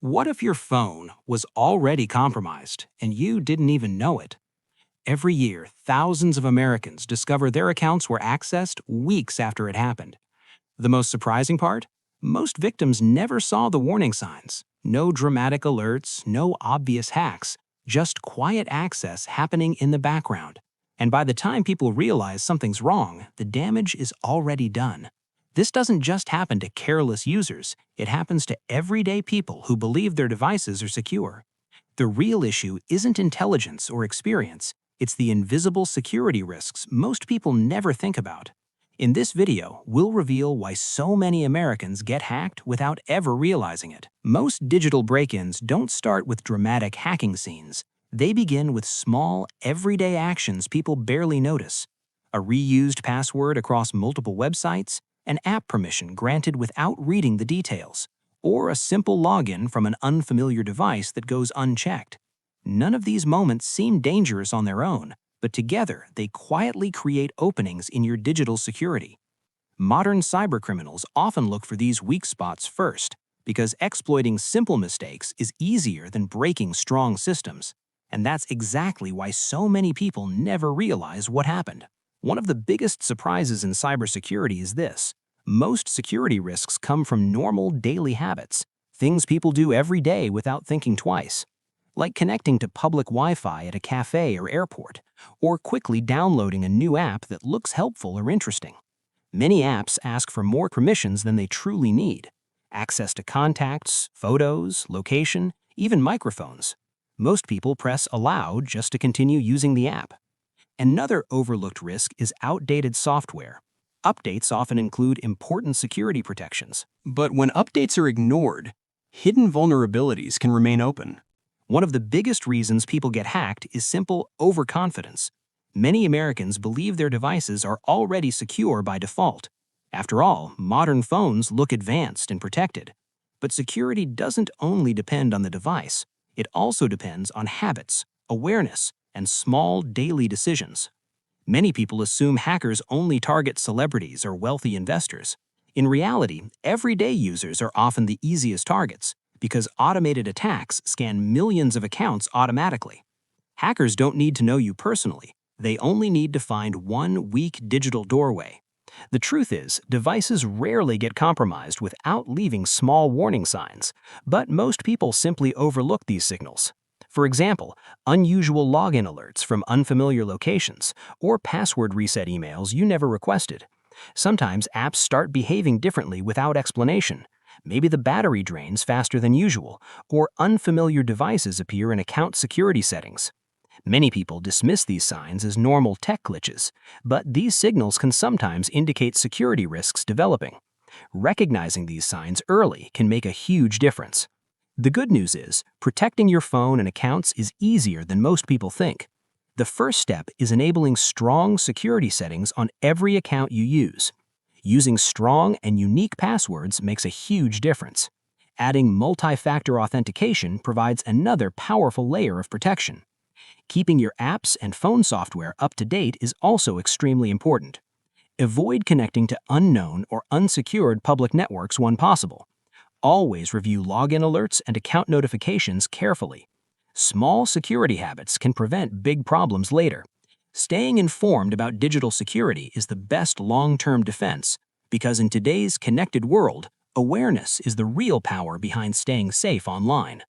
What if your phone was already compromised and you didn't even know it? Every year, thousands of Americans discover their accounts were accessed weeks after it happened. The most surprising part? Most victims never saw the warning signs. No dramatic alerts, no obvious hacks, just quiet access happening in the background. And by the time people realize something's wrong, the damage is already done. This doesn't just happen to careless users, it happens to everyday people who believe their devices are secure. The real issue isn't intelligence or experience, it's the invisible security risks most people never think about. In this video, we'll reveal why so many Americans get hacked without ever realizing it. Most digital break-ins don't start with dramatic hacking scenes. They begin with small, everyday actions people barely notice. A reused password across multiple websites, an app permission granted without reading the details, or a simple login from an unfamiliar device that goes unchecked. None of these moments seem dangerous on their own, but together they quietly create openings in your digital security. Modern cybercriminals often look for these weak spots first, because exploiting simple mistakes is easier than breaking strong systems. And that's exactly why so many people never realize what happened. One of the biggest surprises in cybersecurity is this. Most security risks come from normal daily habits, things people do every day without thinking twice. Like connecting to public Wi-Fi at a cafe or airport, or quickly downloading a new app that looks helpful or interesting. Many apps ask for more permissions than they truly need. Access to contacts, photos, location, even microphones. Most people press allow just to continue using the app. Another overlooked risk is outdated software. Updates often include important security protections. But when updates are ignored, hidden vulnerabilities can remain open. One of the biggest reasons people get hacked is simple overconfidence. Many Americans believe their devices are already secure by default. After all, modern phones look advanced and protected. But security doesn't only depend on the device. It also depends on habits, awareness, and small daily decisions. Many people assume hackers only target celebrities or wealthy investors. In reality, everyday users are often the easiest targets because automated attacks scan millions of accounts automatically. Hackers don't need to know you personally. They only need to find one weak digital doorway. The truth is, devices rarely get compromised without leaving small warning signs, but most people simply overlook these signals. For example, unusual login alerts from unfamiliar locations or password reset emails you never requested. Sometimes apps start behaving differently without explanation. Maybe the battery drains faster than usual, or unfamiliar devices appear in account security settings. Many people dismiss these signs as normal tech glitches, but these signals can sometimes indicate security risks developing. Recognizing these signs early can make a huge difference. The good news is, protecting your phone and accounts is easier than most people think. The first step is enabling strong security settings on every account you use. Using strong and unique passwords makes a huge difference. Adding multi-factor authentication provides another powerful layer of protection. Keeping your apps and phone software up to date is also extremely important. Avoid connecting to unknown or unsecured public networks when possible. Always review login alerts and account notifications carefully. Small security habits can prevent big problems later. Staying informed about digital security is the best long-term defense, because in today's connected world, awareness is the real power behind staying safe online.